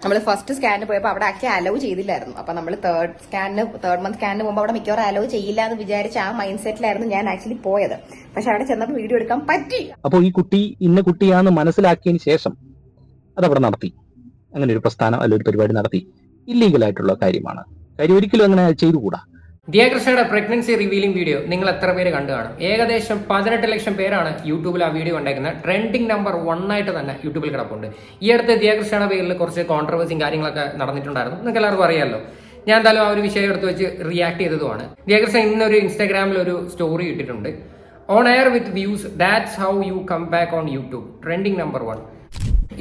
നമ്മൾ ഫസ്റ്റ് സ്കാനിന് പോയപ്പോൾ അവിടെ ആക്കി അലോ ചെയ്തില്ലായിരുന്നു. അപ്പൊ നമ്മൾ തേർഡ് മന്ത് സ്കാനിന് പോകുമ്പോൾ അവിടെ മിക്കവാറും അലോ ചെയ്യില്ല എന്ന് വിചാരിച്ച ആ മൈൻഡ് സെറ്റിലായിരുന്നു ഞാൻ ആക്ച്വലി പോയത്. പക്ഷെ അവിടെ ചെന്നപ്പോൾ വീഡിയോ എടുക്കാൻ പറ്റി. അപ്പോൾ ഈ കുട്ടി ഇന്ന കുട്ടിയാണെന്ന് മനസ്സിലാക്കിയതിന് ശേഷം അതവിടെ നടത്തി, അങ്ങനെ ഒരു പ്രസ്ഥാനം അല്ലെങ്കിൽ ഒരു പരിപാടി നടത്തി. ഇല്ലീഗലായിട്ടുള്ള കാര്യമാണ്. കാര്യം ഒരിക്കലും അങ്ങനെ ചെയ്തുകൂടാ. ദിയാകൃഷ്ണയുടെ പ്രഗ്നൻസി റിവീലിംഗ് വീഡിയോ നിങ്ങൾ എത്ര പേര് കണ്ടു കാണും? ഏകദേശം 18 ലക്ഷം പേരാണ് യൂട്യൂബിൽ ആ വീഡിയോ കണ്ടേക്കുന്നത്. ട്രെൻഡിങ് നമ്പർ 1 ആയിട്ട് തന്നെ യൂട്യൂബിൽ കിടപ്പുണ്ട്. ഈ അടുത്ത് ദിയാകൃഷ്ണയുടെ പേരിൽ കുറച്ച് കോൺട്രവേഴ്സിയും കാര്യങ്ങളൊക്കെ നടന്നിട്ടുണ്ടായിരുന്നു. നിങ്ങൾക്ക് എല്ലാവർക്കും അറിയാമല്ലോ. ഞാൻ എന്തായാലും ആ ഒരു വിഷയം എടുത്ത് വെച്ച് റിയാക്ട് ചെയ്തതുമാണ്. ദിയാകൃഷ്ണൻ ഇന്നൊരു ഇൻസ്റ്റാഗ്രാമിൽ ഒരു സ്റ്റോറി ഇട്ടിട്ടുണ്ട്. On air with views, that's how you come back on YouTube, trending number 1.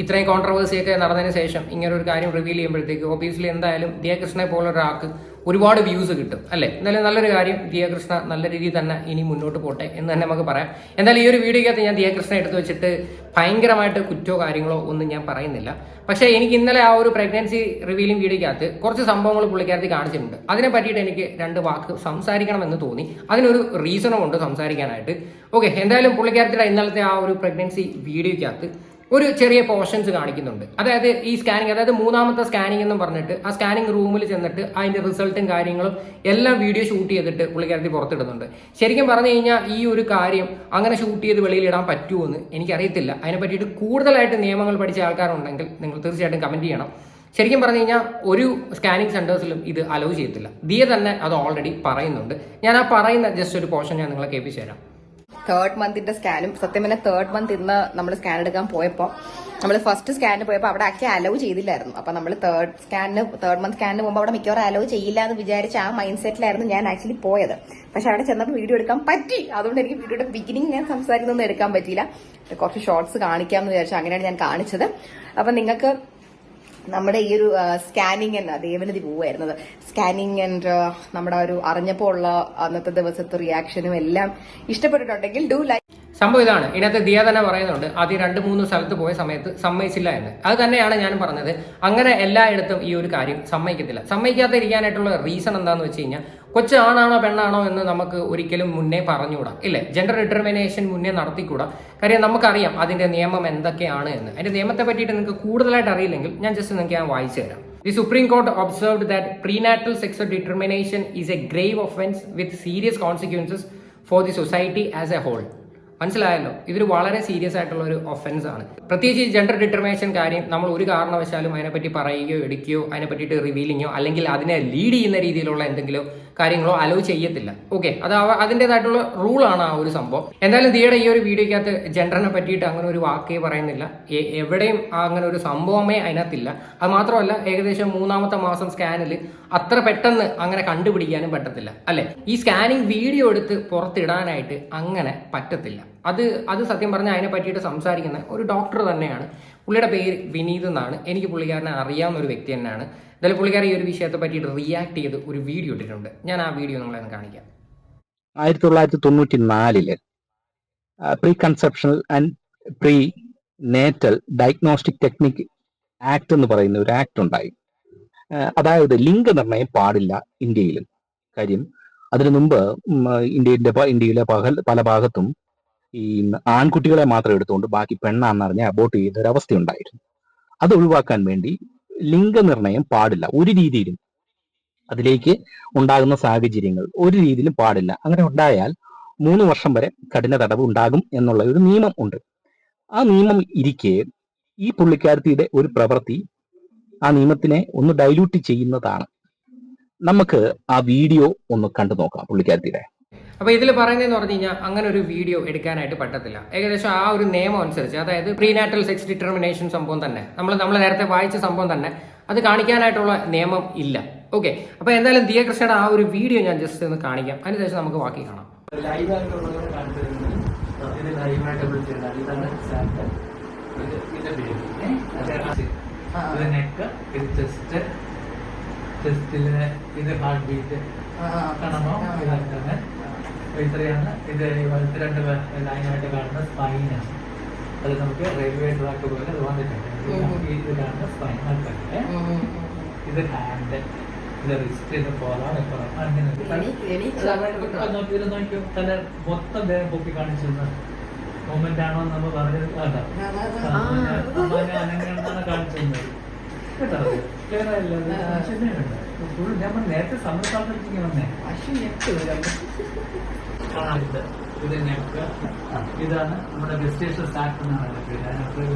ഇത്രയും കോൺട്രവേഴ്സിയൊക്കെ നടന്നതിന് ശേഷം ഇങ്ങനെ ഒരു കാര്യം റിവീൽ ചെയ്യുമ്പോഴത്തേക്ക് ഒബിയസ്ലി എന്തായാലും ദിയാകൃഷ്ണനെ പോലെ ഒരാൾക്ക് ഒരുപാട് വ്യൂസ് കിട്ടും അല്ലേ? എന്തായാലും നല്ലൊരു കാര്യം. ദിയാകൃഷ്ണ നല്ല രീതിയിൽ തന്നെ ഇനി മുന്നോട്ട് പോട്ടെ എന്ന് തന്നെ നമുക്ക് പറയാം. എന്തായാലും ഈ ഒരു വീഡിയോക്കകത്ത് ഞാൻ ദിയാകൃഷ്ണ എടുത്ത് വെച്ചിട്ട് ഭയങ്കരമായിട്ട് കുറ്റോ കാര്യങ്ങളോ ഒന്നും ഞാൻ പറയുന്നില്ല. പക്ഷേ എനിക്ക് ഇന്നലെ ആ ഒരു പ്രഗ്നൻസി റിവീലിംഗ് വീഡിയോക്കകത്ത് കുറച്ച് സംഭവങ്ങൾ പുള്ളിക്കാരത്തി കാണിച്ചിട്ടുണ്ട്. അതിനെ പറ്റിയിട്ട് എനിക്ക് 2 വാക്ക് സംസാരിക്കണമെന്ന് തോന്നി. അതിനൊരു റീസണും ഉണ്ട് സംസാരിക്കാനായിട്ട്. ഓക്കെ, എന്തായാലും പുള്ളിക്കാരത്തിയുടെ ഇന്നലത്തെ ആ ഒരു പ്രഗ്നൻസി വീഡിയോക്കകത്ത് ഒരു ചെറിയ പോർഷൻസ് കാണിക്കുന്നുണ്ട്. അതായത് ഈ സ്കാനിങ്, അതായത് 3ാമത്തെ സ്കാനിങ് എന്നും പറഞ്ഞിട്ട് ആ സ്കാനിങ് റൂമിൽ ചെന്നിട്ട് അതിന്റെ റിസൾട്ടും കാര്യങ്ങളും എല്ലാം വീഡിയോ ഷൂട്ട് ചെയ്തിട്ട് പുള്ളിക്കാരത്തി പുറത്തിടുന്നുണ്ട്. ശരിക്കും പറഞ്ഞു കഴിഞ്ഞാൽ ഈ ഒരു കാര്യം അങ്ങനെ ഷൂട്ട് ചെയ്ത് വെളിയിലിടാൻ പറ്റുമോ എന്ന് എനിക്കറിയത്തില്ല. അതിനെ പറ്റിയിട്ട് കൂടുതലായിട്ട് നിയമങ്ങൾ പഠിച്ച ആൾക്കാരുണ്ടെങ്കിൽ നിങ്ങൾ തീർച്ചയായിട്ടും കമന്റ് ചെയ്യണം. ശരിക്കും പറഞ്ഞു കഴിഞ്ഞാൽ ഒരു സ്കാനിങ് സെന്റേഴ്സിലും ഇത് അലോ ചെയ്യത്തില്ല. ദിയ തന്നെ അത് ഓൾറെഡി പറയുന്നുണ്ട്. ഞാൻ ആ പറയുന്ന ജസ്റ്റ് ഒരു പോർഷൻ ഞാൻ നിങ്ങളെ കേൾപ്പിച്ചു തരാം. തേർഡ് മന്തിന്റെ സ്കാനും സത്യം പറഞ്ഞാൽ തേർഡ് മന്ത് ഇന്ന് നമ്മൾ സ്കാൻ എടുക്കാൻ പോയപ്പോൾ നമ്മൾ ഫസ്റ്റ് സ്കാനിന് പോയപ്പോൾ അവിടെ ആക്കി അലോ ചെയ്തില്ലായിരുന്നു. അപ്പൊ നമ്മൾ തേർഡ് മന്ത് സ്കാനിന് പോകുമ്പോൾ അവിടെ മിക്കവാറും അലോ ചെയ്യില്ല എന്ന് വിചാരിച്ച ആ മൈൻഡ് സെറ്റിലായിരുന്നു ഞാൻ ആക്ച്വലി പോയത്. പക്ഷെ അവിടെ ചെന്നപ്പോൾ വീഡിയോ എടുക്കാൻ പറ്റി. അതുകൊണ്ട് എനിക്ക് വീഡിയോയുടെ ബിഗിനിങ് ഞാൻ സംസാരിക്കുന്നൊന്നും എടുക്കാൻ പറ്റിയില്ല. കുറച്ച് ഷോർട്സ് കാണിക്കാമെന്ന് വിചാരിച്ചു. അങ്ങനെയാണ് ഞാൻ കാണിച്ചത്. അപ്പൊ നിങ്ങൾക്ക് നമ്മുടെ ഈ ഒരു സ്കാനിങ് എന്ന ദേവനതി പോവായിരുന്നത് സ്കാനിങ് ആൻഡ് നമ്മുടെ ഒരു അറിഞ്ഞപ്പോൾ ഉള്ള അന്നത്തെ ദിവസത്തെ റിയാക്ഷനും എല്ലാം ഇഷ്ടപ്പെട്ടിട്ടുണ്ടെങ്കിൽ ഡു ലൈക്ക്. സംഭവം ഇതാണ്. ഇതിനകത്ത് ദിയ തന്നെ പറയുന്നുണ്ട് ആദ്യം 2-3 സ്ഥലത്ത് പോയ സമയത്ത് സമ്മതിച്ചില്ല എന്ന്. അത് തന്നെയാണ് ഞാനും പറഞ്ഞത്. അങ്ങനെ എല്ലായിടത്തും ഈ ഒരു കാര്യം സമ്മതിക്കത്തില്ല. സമ്മതിക്കാതിരിക്കാനായിട്ടുള്ള റീസൺ എന്താണെന്ന് വെച്ച് കഴിഞ്ഞാൽ കൊച്ചു ആണാണോ പെണ്ണാണോ എന്ന് നമുക്ക് ഒരിക്കലും മുന്നേ പറഞ്ഞുകൂടാ, ഇല്ലേ? ജെൻഡർ ഡിറ്റർമിനേഷൻ മുന്നേ നടത്തിക്കൂടാ. കാര്യം നമുക്കറിയാം അതിന്റെ നിയമം എന്തൊക്കെയാണ് എന്ന്. അതിന്റെ നിയമത്തെ പറ്റിയിട്ട് നിങ്ങൾക്ക് കൂടുതലായിട്ട് അറിയില്ലെങ്കിൽ ഞാൻ ജസ്റ്റ് നിങ്ങൾക്ക് ഞാൻ വായിച്ചു തരാം. The Supreme Court observed that prenatal sex determination is a grave offense with serious consequences for the society as a whole. മനസ്സിലായല്ലോ, ഇതൊരു വളരെ സീരിയസ് ആയിട്ടുള്ള ഒരു ഒഫൻസ് ആണ്. പ്രത്യേകിച്ച് ഈ ജെൻഡർ ഡിറ്റർമിനേഷൻ കാര്യം നമ്മൾ ഒരു കാരണവശാലും അതിനെപ്പറ്റി പറയുകയോ എടുക്കുകയോ അതിനെ പറ്റിയിട്ട് റിവീലിങ്ങോ അല്ലെങ്കിൽ അതിനെ ലീഡ് ചെയ്യുന്ന രീതിയിലുള്ള എന്തെങ്കിലും കാര്യങ്ങളോ അലോ ചെയ്യത്തില്ല. ഓക്കെ, അത് അതിൻ്റെതായിട്ടുള്ള റൂളാണ് ആ ഒരു സംഭവം. എന്തായാലും ദിയയുടെ ഈ ഒരു വീഡിയോക്കകത്ത് ജെൻഡറിനെ പറ്റിയിട്ട് അങ്ങനെ ഒരു വാക്കേ പറയുന്നില്ല. എവിടെയും അങ്ങനെ ഒരു സംഭവമേ അതിനകത്തില്ല. അത് മാത്രമല്ല, ഏകദേശം 3ാമത്തെ മാസം സ്കാനിൽ അത്ര പെട്ടെന്ന് അങ്ങനെ കണ്ടുപിടിക്കാനും പറ്റത്തില്ല, അല്ലെ? ഈ സ്കാനിങ് വീഡിയോ എടുത്ത് പുറത്തിടാനായിട്ട് അങ്ങനെ പറ്റത്തില്ല. അത് സത്യം പറഞ്ഞാൽ അതിനെ പറ്റിയിട്ട് സംസാരിക്കുന്ന ഒരു ഡോക്ടർ തന്നെയാണ്. പുള്ളിയുടെ പേര് വിനീത് എന്നാണ്. എനിക്ക് പുള്ളിക്കാരനെ അറിയാവുന്ന ഒരു വ്യക്തി തന്നെയാണ്. എന്തായാലും പുള്ളിക്കാരൻ ഈ ഒരു വിഷയത്തെ പറ്റിയിട്ട് റിയാക്ട് ചെയ്ത് ഒരു വീഡിയോ ഇട്ടിട്ടുണ്ട്. ഞാൻ ആ വീഡിയോ നിങ്ങളെ കാണിക്കാം. 1994 pre conceptional and pre natal diagnostic technique act എന്ന് പറയുന്ന ഒരു ആക്ട് ഉണ്ടായി. അതായത് ലിംഗനിർണയം പാടില്ല ഇന്ത്യയിലും. കാര്യം അതിനു മുമ്പ് ഇന്ത്യയിലെ പല ഭാഗത്തും ഈ ആൺകുട്ടികളെ മാത്രം എടുത്തുകൊണ്ട് ബാക്കി പെണ്ണാന്നറിഞ്ഞ് അബോർട്ട് ചെയ്യുന്ന ഒരു അവസ്ഥ ഉണ്ടായിരുന്നു. അത് ഒഴിവാക്കാൻ വേണ്ടി ലിംഗനിർണയം പാടില്ല ഒരു രീതിയിലും. അതിലേക്ക് ഉണ്ടാകുന്ന സാഹചര്യങ്ങൾ ഒരു രീതിയിലും പാടില്ല. അങ്ങനെ ഉണ്ടായാൽ 3 വർഷം വരെ കഠിന തടവ് ഉണ്ടാകും എന്നുള്ള ഒരു നിയമം ഉണ്ട്. ആ നിയമം ഇരിക്കെ ഈ പുള്ളിക്കാരത്തിയുടെ ഒരു പ്രവൃത്തി ആ നിയമത്തിനെ ഒന്ന് ഡൈല്യൂട്ട് ചെയ്യുന്നതാണ്. നമുക്ക് ആ വീഡിയോ ഒന്ന് കണ്ടു നോക്കാം പുള്ളിക്കാരത്തിയുടെ. അപ്പൊ ഇതിൽ പറയുന്നതെന്ന് പറഞ്ഞു കഴിഞ്ഞാൽ അങ്ങനെ ഒരു വീഡിയോ എടുക്കാനായിട്ട് പറ്റത്തില്ല. ഏകദേശം ആ ഒരു നിയമം അനുസരിച്ച്, അതായത് പ്രീനാറ്റൽ സെക്സ് ഡിറ്റർമിനേഷൻ സംഭവം തന്നെ നമ്മൾ നേരത്തെ വായിച്ച സംഭവം തന്നെ അത് കാണിക്കാനായിട്ടുള്ള നിയമം ഇല്ല. ഓക്കെ, അപ്പൊ എന്തായാലും ദിയകൃഷ്ണയുടെ ആ ഒരു വീഡിയോ ഞാൻ ജസ്റ്റ് ഒന്ന് കാണിക്കാം. അതിനുശേഷം നമുക്ക് ബാക്കി കാണാം. ഇത് ഹാർട്ട് ബീറ്റ് കാണണോ? ഇതാണ് ഇത്രയാണ്. ഇത് 2 ലൈനായിട്ട് കാണുന്ന സ്പൈനാണ്. അത് നമുക്ക് റെയിൽവേ ട്രാക്ക് പോലെ അത് വന്നിട്ടുണ്ട്. ഇത് കാണുന്ന സ്പൈൻ. ഇത് ഹാൻഡ്, ഇത് റിസ്റ്റ്, ഇത് പോറാണ്. അങ്ങനെ ഇത് നോക്കിയോ, തല മൊത്തം വേഗം പൊക്കി കാണിച്ചിരുന്ന മൂമെന്റ് ആണോ നമ്മൾ പറഞ്ഞത്? അനങ്ങാണ് കാണിച്ചിരുന്നത്. കേട്ടോ ക്ലിയർ ആയില്ല ഫുൾ ഞാൻ നേരത്തെ സമയത്താൽത്തേക്ക് വന്നേ ഇത് ഞങ്ങൾക്ക് ഇതാണ് നമ്മുടെ വെസ്റ്റേഷൻ സ്റ്റാർട്ട് എന്നാണ്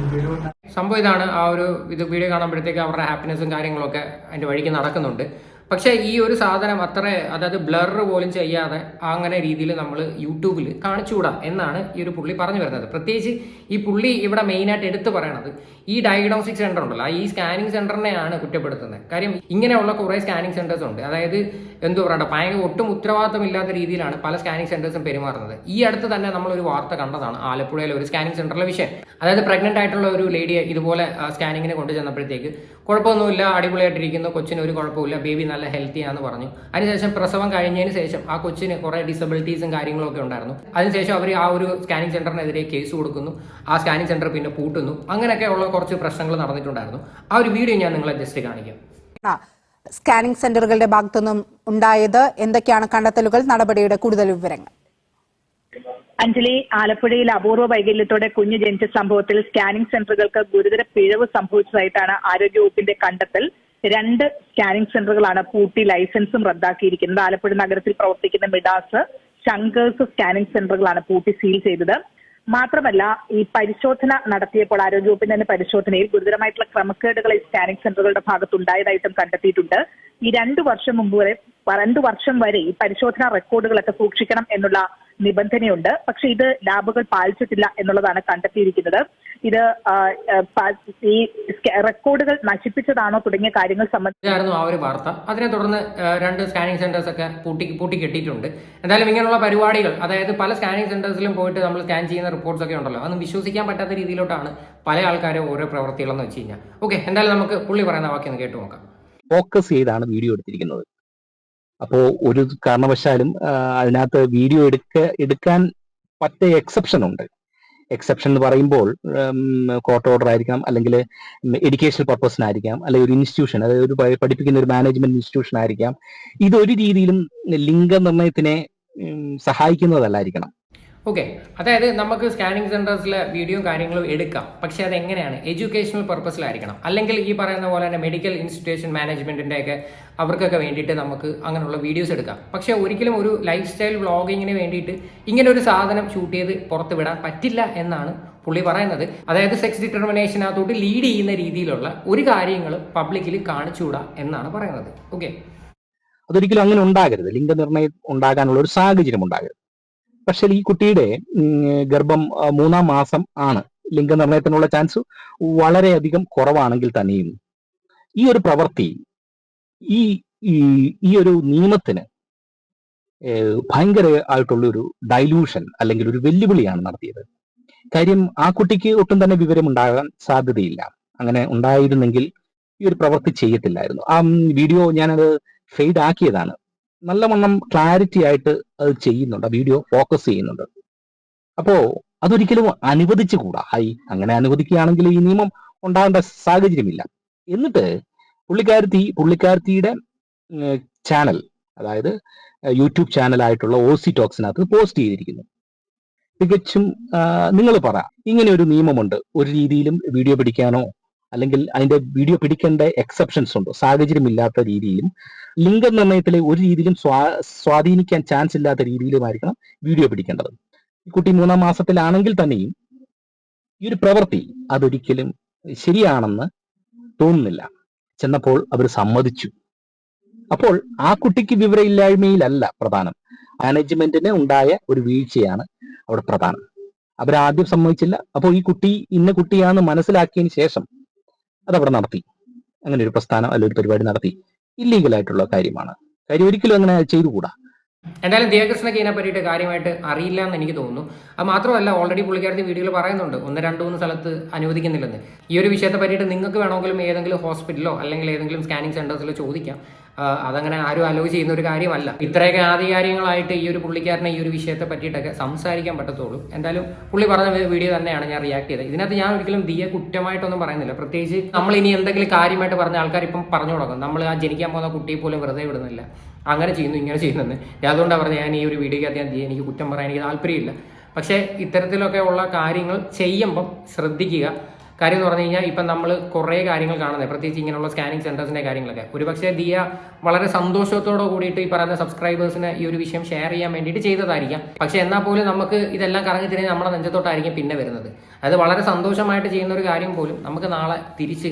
സംഭവം ഇതാണ്. ആ ഒരു ഇത് വീഡിയോ കാണുമ്പോഴത്തേക്ക് അവരുടെ ഹാപ്പിനെസ്സും കാര്യങ്ങളൊക്കെ അതിന്റെ വഴിക്ക് നടക്കുന്നുണ്ട്. പക്ഷേ ഈ ഒരു സാധനം അത്ര, അതായത് ബ്ലർ പോലും ചെയ്യാതെ അങ്ങനെ രീതിയിൽ നമ്മൾ യൂട്യൂബിൽ കാണിച്ചുകൂടാ എന്നാണ് ഈ ഒരു പുള്ളി പറഞ്ഞു വരുന്നത്. പ്രത്യേകിച്ച് ഈ പുള്ളി ഇവിടെ മെയിനായിട്ട് എടുത്തു പറയണത് ഈ ഡയഗ്നോസ്റ്റിക് സെന്റർ ഉണ്ടല്ലോ, ഈ സ്കാനിങ് സെന്ററിനെയാണ് കുറ്റപ്പെടുത്തുന്നത്. കാര്യം ഇങ്ങനെയുള്ള കുറേ സ്കാനിങ് സെന്റേഴ്സ് ഉണ്ട്. അതായത് എന്തു പറയണ്ട, ഭയങ്കര ഒട്ടും ഉത്തരവാദിത്തമില്ലാത്ത രീതിയിലാണ് പല സ്കാനിങ് സെന്റേഴ്സും പെരുമാറുന്നത്. ഈ അടുത്ത് തന്നെ നമ്മളൊരു വാർത്ത കണ്ടതാണ് ആലപ്പുഴയിലെ ഒരു സ്കാനിങ് സെന്ററിലെ വിഷയം. അതായത് പ്രഗ്നന്റ് ആയിട്ടുള്ള ഒരു ലേഡിയെ ഇതുപോലെ സ്കാനിങ്ങിന് കൊണ്ടു ചെന്നപ്പോഴത്തേക്ക് കുഴപ്പമൊന്നുമില്ല, അടിപൊളിയായിട്ടിരിക്കുന്നു, കൊച്ചിന് ഒരു കുഴപ്പമില്ല, ബേബി നല്ല ഹെൽത്തി ആണെന്ന് പറഞ്ഞു. അതിനുശേഷം പ്രസവം കഴിഞ്ഞതിന് ശേഷം ആ കൊച്ചിന് കുറെ ഡിസബിലിറ്റീസും കാര്യങ്ങളൊക്കെ ഉണ്ടായിരുന്നു. അതിനുശേഷം അവർ ആ ഒരു സ്കാനിങ് സെന്ററിനെതിരെ കേസ് കൊടുക്കുന്നു. ആ സ്കാനിങ് സെന്റർ പിന്നെ പൂട്ടുന്നു. അങ്ങനെയൊക്കെയുള്ള കുറച്ച് പ്രശ്നങ്ങൾ നടന്നിട്ടുണ്ടായിരുന്നു. ആ ഒരു വീഡിയോ ഞാൻ നിങ്ങളെ ജസ്റ്റ് കാണിക്കാം. സ്കാനിംഗ് സെന്ററുകളുടെ ഭാഗത്തുനിന്നും ഉണ്ടായത് എന്തൊക്കെയാണ് കണ്ടെത്തലുകൾ, നടപടിയുടെ കൂടുതൽ വിവരങ്ങൾ? അഞ്ജലി, ആലപ്പുഴയിൽ അപൂർവ വൈകല്യത്തോടെ കുഞ്ഞ് ജനിച്ച സംഭവത്തിൽ സ്കാനിംഗ് സെന്ററുകൾക്ക് ഗുരുതര പിഴവ് സംഭവിച്ചതായിട്ടാണ് ആരോഗ്യവകുപ്പിന്റെ കണ്ടെത്തൽ. 2 സ്കാനിംഗ് സെന്ററുകളാണ് പൂട്ടി ലൈസൻസും റദ്ദാക്കിയിരിക്കുന്നത്. ആലപ്പുഴ നഗരത്തിൽ പ്രവർത്തിക്കുന്ന മിഡാസ്, ശങ്കേഴ്സ് സ്കാനിംഗ് സെന്ററുകളാണ് പൂട്ടി സീൽ ചെയ്തത്. മാത്രമല്ല, ഈ പരിശോധന നടത്തിയപ്പോൾ ആരോഗ്യവകുപ്പിന്റെ തന്നെ പരിശോധനയിൽ ഗുരുതരമായിട്ടുള്ള ക്രമക്കേടുകൾ ഈ സ്കാനിംഗ് സെന്ററുകളുടെ ഭാഗത്തുണ്ടായതായിട്ടും കണ്ടെത്തിയിട്ടുണ്ട്. ഈ 2 വർഷം വരെ ഈ പരിശോധനാ റെക്കോർഡുകളൊക്കെ സൂക്ഷിക്കണം എന്നുള്ള നിബന്ധനയുണ്ട്. പക്ഷെ ഇത് ലാബുകൾ പാലിച്ചിട്ടില്ല എന്നുള്ളതാണ് കണ്ടെത്തിയിരിക്കുന്നത്. ഇത് ഈ റെക്കോർഡുകൾ നശിപ്പിച്ചതാണോ തുടങ്ങിയ കാര്യങ്ങൾ സംബന്ധിച്ചായിരുന്നു ആ ഒരു വാർത്ത. അതിനെ തുടർന്ന് 2 സ്കാനിംഗ് സെന്റേഴ്സ് ഒക്കെ പൂട്ടി കെട്ടിയിട്ടുണ്ട്. എന്തായാലും ഇങ്ങനെയുള്ള പരിപാടികൾ, അതായത് പല സ്കാനിംഗ് സെന്റേഴ്സിലും പോയിട്ട് നമ്മൾ സ്കാൻ ചെയ്യുന്ന റിപ്പോർട്ട്സ് ഒക്കെ ഉണ്ടല്ലോ, അതൊന്നും വിശ്വസിക്കാൻ പറ്റാത്ത രീതിയിലോട്ടാണ് പല ആൾക്കാരും ഓരോ പ്രവൃത്തികളെന്ന് വെച്ച് കഴിഞ്ഞാൽ. ഓക്കെ, എന്തായാലും നമുക്ക് പുള്ളി പറയുന്ന വാക്യം കേട്ടു നോക്കാം. ഫോക്കസ് ചെയ്താണ് വീഡിയോ എടുത്തിരിക്കുന്നത്. അപ്പോൾ ഒരു കാരണവശാലും അതിനകത്ത് വീഡിയോ എടുക്കാൻ പറ്റിയ എക്സെപ്ഷൻ ഉണ്ട്. എക്സെപ്ഷൻ എന്ന് പറയുമ്പോൾ കോർട്ട് ഓർഡർ ആയിരിക്കാം, അല്ലെങ്കിൽ എഡ്യൂക്കേഷണൽ പർപ്പസിനായിരിക്കാം, അല്ലെങ്കിൽ ഒരു ഇൻസ്റ്റിറ്റ്യൂഷൻ, അതായത് ഒരു പഠിപ്പിക്കുന്ന ഒരു മാനേജ്മെന്റ് ഇൻസ്റ്റിറ്റ്യൂഷൻ ആയിരിക്കാം. ഇതൊരു രീതിയിലും ലിംഗനിർണയത്തിനെ സഹായിക്കുന്നതല്ലായിരിക്കണം. ഓക്കെ, അതായത് നമുക്ക് സ്കാനിങ് സെന്റേഴ്സിലെ വീഡിയോ കാര്യങ്ങളും എടുക്കാം. പക്ഷെ അത് എങ്ങനെയാണ്? എഡ്യൂക്കേഷണൽ പർപ്പസിലായിരിക്കണം. അല്ലെങ്കിൽ ഈ പറയുന്ന പോലെ തന്നെ മെഡിക്കൽ ഇൻസ്റ്റിറ്റ്യൂഷൻ മാനേജ്മെന്റിന്റെ ഒക്കെ അവർക്കൊക്കെ വേണ്ടിയിട്ട് നമുക്ക് അങ്ങനെയുള്ള വീഡിയോസ് എടുക്കാം. പക്ഷെ ഒരിക്കലും ഒരു ലൈഫ് സ്റ്റൈൽ വ്ളോഗിങ്ങിന് വേണ്ടിയിട്ട് ഇങ്ങനെ ഒരു സാധനം ഷൂട്ട് ചെയ്ത് പുറത്ത് വിടാൻ പറ്റില്ല എന്നാണ് പുള്ളി പറയുന്നത്. അതായത് സെക്സ് ഡിറ്റർമിനേഷനകത്തോട്ട് ലീഡ് ചെയ്യുന്ന രീതിയിലുള്ള ഒരു കാര്യങ്ങൾ പബ്ലിക്കിൽ കാണിച്ചുകൂടാ എന്നാണ് പറയുന്നത്. ഓക്കെ, അതൊരിക്കലും അങ്ങനെ ഉണ്ടാകരുത്. ലിംഗനിർണയം ഉണ്ടാകാനുള്ള ഒരു സാഹചര്യം ഉണ്ടാകരുത്. പക്ഷെ ഈ കുട്ടിയുടെ ഗർഭം 3-ാം മാസം ആണ്. ലിംഗനിർണയത്തിനുള്ള ചാൻസ് വളരെയധികം കുറവാണെങ്കിൽ തന്നെയും ഈ ഒരു പ്രവൃത്തി, ഈ ഒരു നിയമത്തിന് ഭയങ്കര ആയിട്ടുള്ള ഒരു ഡൈലൂഷൻ അല്ലെങ്കിൽ ഒരു വെല്ലുവിളിയാണ് നടത്തിയത്. കാര്യം ആ കുട്ടിക്ക് ഒട്ടും തന്നെ വിവരമുണ്ടാകാൻ സാധ്യതയില്ല. അങ്ങനെ ഉണ്ടായിരുന്നെങ്കിൽ ഈ ഒരു പ്രവൃത്തി ചെയ്യത്തില്ലായിരുന്നു. ആ വീഡിയോ ഞാനത് ഫെയ്ഡ് ആക്കിയതാണ്. നല്ലവണ്ണം ക്ലാരിറ്റി ആയിട്ട് അത് ചെയ്യുന്നുണ്ട്, ആ വീഡിയോ ഫോക്കസ് ചെയ്യുന്നുണ്ട്. അപ്പോ അതൊരിക്കലും അനുവദിച്ചുകൂടാ. അങ്ങനെ അനുവദിക്കുകയാണെങ്കിൽ ഈ നിയമം ഉണ്ടാകേണ്ട സാഹചര്യമില്ല. എന്നിട്ട് പുള്ളിക്കാരത്തിയുടെ ചാനൽ, അതായത് യൂട്യൂബ് ചാനലായിട്ടുള്ള OC ടോക്സിനകത്ത് പോസ്റ്റ് ചെയ്തിരിക്കുന്നു. തികച്ചും നിങ്ങൾ പറ, ഇങ്ങനെ ഒരു നിയമമുണ്ട്, ഒരു രീതിയിലും വീഡിയോ പിടിക്കാനോ അല്ലെങ്കിൽ അതിന്റെ വീഡിയോ പിടിക്കേണ്ട എക്സെപ്ഷൻസ് ഉണ്ടോ? സാഹചര്യമില്ലാത്ത രീതിയിലും ലിംഗനിർണയത്തിലെ ഒരു രീതിയിലും സ്വാധീനിക്കാൻ ചാൻസ് ഇല്ലാത്ത രീതിയിലുമായിരിക്കണം വീഡിയോ പിടിക്കേണ്ടത്. ഈ കുട്ടി 3-ാം മാസത്തിലാണെങ്കിൽ തന്നെയും ഈ ഒരു പ്രവൃത്തി അതൊരിക്കലും ശരിയാണെന്ന് തോന്നുന്നില്ല. ചെന്നപ്പോൾ അവർ സമ്മതിച്ചു. അപ്പോൾ ആ കുട്ടിക്ക് വിവരമില്ലായ്മയിലല്ല പ്രധാനം, മാനേജ്മെന്റിന് ഉണ്ടായ ഒരു വീഴ്ചയാണ് അവിടെ പ്രധാനം. അവരാദ്യം സമ്മതിച്ചില്ല. അപ്പോൾ ഈ കുട്ടി ഇന്ന കുട്ടിയാണെന്ന് മനസ്സിലാക്കിയതിന് ശേഷം അതവിടെ നടത്തി, അങ്ങനെ ഒരു പ്രസ്ഥാനം അല്ല ഒരു പരിപാടി നടത്തി. ഇല്ലീഗലായിട്ടുള്ള കാര്യമാണ്. കാര്യം ഒരിക്കലും അങ്ങനെ ചെയ്തുകൂടാ. എന്തായാലും ദിയകൃഷ്ണയ്ക്ക് ഇതിനെ പറ്റിയിട്ട് കാര്യമായിട്ട് അറിയില്ല എന്ന് എനിക്ക് തോന്നുന്നു. അത് മാത്രമല്ല, ഓൾറെഡി പുള്ളിക്കാരത്തി വീഡിയോയിൽ പറയുന്നുണ്ട് 1-2-3 സ്ഥലത്ത് അനുവദിക്കുന്നില്ലെന്ന്. ഈ ഒരു വിഷയത്തെ പറ്റിയിട്ട് നിങ്ങൾക്ക് വേണമെങ്കിലും ഏതെങ്കിലും ഹോസ്പിറ്റലോ അല്ലെങ്കിൽ ഏതെങ്കിലും സ്കാനിങ് സെന്റേഴ്സിലോ ചോദിക്കാം. അതങ്ങനെ ആരും അലോ ചെയ്യുന്ന ഒരു കാര്യമല്ല. ഇത്രയൊക്കെ ആധികാരികങ്ങളായിട്ട് ഈ ഒരു പുള്ളിക്കാരനെ ഈ ഒരു വിഷയത്തെ പറ്റിയിട്ടൊക്കെ സംസാരിക്കാൻ പറ്റത്തുള്ളൂ. എന്തായാലും പുള്ളി പറഞ്ഞ വീഡിയോ തന്നെയാണ് ഞാൻ റിയാക്ട് ചെയ്തത്. ഇതിനകത്ത് ഞാൻ ഒരിക്കലും ദിയെ കുറ്റമായിട്ടൊന്നും പറയുന്നില്ല. പ്രത്യേകിച്ച് നമ്മൾ ഇനി എന്തെങ്കിലും കാര്യമായിട്ട് പറഞ്ഞ ആൾക്കാർ ഇപ്പം പറഞ്ഞു തുടങ്ങും, നമ്മൾ ആ ജനിക്കാൻ പോകുന്ന കുട്ടിയെ പോലും വെറുതെ വിടുന്നില്ല, അങ്ങനെ ചെയ്യുന്നു ഇങ്ങനെ ചെയ്യുന്നെന്ന്. അതുകൊണ്ടാണ് പറഞ്ഞത് ഞാൻ ഈ ഒരു വീഡിയോക്കകത്ത് ഞാൻ എനിക്ക് കുറ്റം പറയാൻ എനിക്ക് താല്പര്യമില്ല. പക്ഷേ ഇത്തരത്തിലൊക്കെ ഉള്ള കാര്യങ്ങൾ ചെയ്യുമ്പം ശ്രദ്ധിക്കുക. കാര്യം എന്ന് പറഞ്ഞു കഴിഞ്ഞാൽ ഇപ്പം നമ്മൾ കുറേ കാര്യങ്ങൾ കാണുന്നത്, പ്രത്യേകിച്ച് ഇങ്ങനെയുള്ള സ്കാനിങ് സെന്റേഴ്സിന്റെ കാര്യങ്ങളൊക്കെ ഒരുപക്ഷെ ദിയ വളരെ സന്തോഷത്തോടെ കൂടിയിട്ട് ഈ പറയുന്ന സബ്സ്ക്രൈബേഴ്സിന് ഈ ഒരു വിഷയം ഷെയർ ചെയ്യാൻ വേണ്ടിയിട്ട് ചെയ്തതായിരിക്കാം. പക്ഷെ എന്നാൽ പോലും നമുക്ക് ഇതെല്ലാം കറങ്ങി തിരിഞ്ഞ് നമ്മുടെ നെഞ്ചത്തോട്ടായിരിക്കും പിന്നെ വരുന്നത്. അത് വളരെ സന്തോഷമായിട്ട് ചെയ്യുന്ന ഒരു കാര്യം പോലും നമുക്ക് നാളെ തിരിച്ച്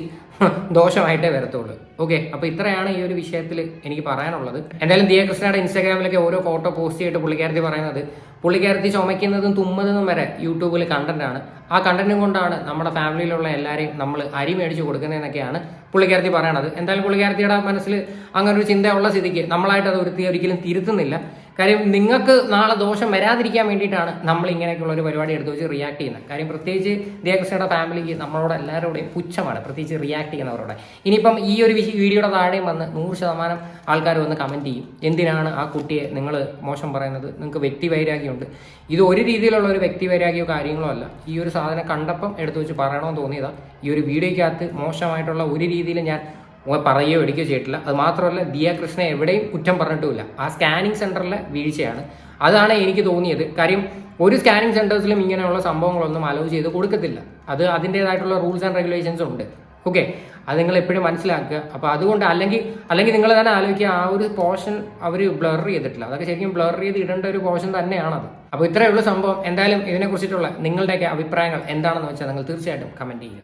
ദോഷമായിട്ടേ വരത്തുള്ളൂ. ഓക്കെ, അപ്പോൾ ഇത്രയാണ് ഈ ഒരു വിഷയത്തിൽ എനിക്ക് പറയാനുള്ളത്. എന്തായാലും ദിയ കൃഷ്ണയുടെ ഇൻസ്റ്റാഗ്രാമിലൊക്കെ ഓരോ ഫോട്ടോ പോസ്റ്റ് ചെയ്തിട്ട് പുള്ളിക്കാരത്തി പറയുന്നത് പുള്ളിക്കാരത്തി ചുമയ്ക്കുന്നതും തുമ്മുന്നതും വരെ യൂട്യൂബിൽ കണ്ടന്റാണ്. ആ കണ്ടന്റും കൊണ്ടാണ് നമ്മുടെ ഫാമിലിയിലുള്ള എല്ലാവരെയും നമ്മൾ അരി മേടിച്ച് കൊടുക്കുന്നതെന്നൊക്കെയാണ് പുള്ളിക്കാരത്തി പറയണത്. എന്തായാലും പുള്ളിക്കാരത്തിയുടെ മനസ്സിൽ അങ്ങനെ ഒരു ചിന്തയുള്ള സ്ഥിതിക്ക് നമ്മളായിട്ട് അത് ഒരിക്കലും തിരുത്തുന്നില്ല. കാര്യം നിങ്ങൾക്ക് നാളെ ദോഷം വരാതിരിക്കാൻ വേണ്ടിയിട്ടാണ് നമ്മൾ ഇങ്ങനെയൊക്കെയുള്ള ഒരു പരിപാടി എടുത്ത് വെച്ച് റിയാക്ട് ചെയ്യുന്നത്. കാര്യം പ്രത്യേകിച്ച് ദിയ കൃഷ്ണയുടെ ഫാമിലിക്ക് നമ്മളോട് എല്ലാവരുടെയും പുച്ഛമാണ്, പ്രത്യേകിച്ച് റിയാക്ട് ചെയ്യുന്നവരോടെ. ഇനിയിപ്പം ഈ ഒരു വീഡിയോയുടെ താഴെയും വന്ന് 100% ആൾക്കാർ വന്ന് കമൻറ്റ് ചെയ്യും, എന്തിനാണ് ആ കുട്ടിയെ നിങ്ങൾ മോശം പറയുന്നത്, നിങ്ങൾക്ക് വ്യക്തിവൈരാഗ്യമുണ്ട്. ഇത് ഒരു രീതിയിലുള്ള ഒരു വ്യക്തിവൈരാഗ്യമോ കാര്യങ്ങളോ അല്ല. ഈ ഒരു സാധനം കണ്ടപ്പം എടുത്തു വെച്ച് പറയണമെന്ന് തോന്നിയതാണ്. ഈ ഒരു വീഡിയോയ്ക്കകത്ത് മോശമായിട്ടുള്ള ഒരു രീതിയിൽ ഞാൻ പറയുകയോ എടുക്കുകയോ ചെയ്തിട്ടില്ല. അത് മാത്രമല്ല ദിയ കൃഷ്ണ എവിടെയും കുറ്റം പറഞ്ഞിട്ടുമില്ല. ആ സ്കാനിങ് സെന്ററിലെ വീഴ്ചയാണ്, അതാണ് എനിക്ക് തോന്നിയത്. കാര്യം ഒരു സ്കാനിങ് സെന്റേഴ്സിലും ഇങ്ങനെയുള്ള സംഭവങ്ങളൊന്നും അലോ ചെയ്ത് കൊടുക്കത്തില്ല. അത് അതിൻ്റെതായിട്ടുള്ള റൂൾസ് ആൻഡ് റെഗുലേഷൻസ് ഉണ്ട്. ഓക്കെ, അത് നിങ്ങൾ എപ്പോഴും മനസ്സിലാക്കുക. അപ്പോൾ അതുകൊണ്ട് അല്ലെങ്കിൽ നിങ്ങൾ തന്നെ ആലോചിക്കുക, ആ ഒരു പോർഷൻ അവർ ബ്ലർ ചെയ്തിട്ടില്ല. അതൊക്കെ ശരിക്കും ബ്ലർ ചെയ്ത് ഇടേണ്ട ഒരു പോർഷൻ തന്നെയാണത്. അപ്പോൾ ഇത്രയുള്ള സംഭവം. എന്തായാലും ഇതിനെക്കുറിച്ചിട്ടുള്ള നിങ്ങളുടെയൊക്കെ അഭിപ്രായങ്ങൾ എന്താണെന്ന് വെച്ചാൽ നിങ്ങൾ തീർച്ചയായിട്ടും കമൻറ്റ് ചെയ്യുക.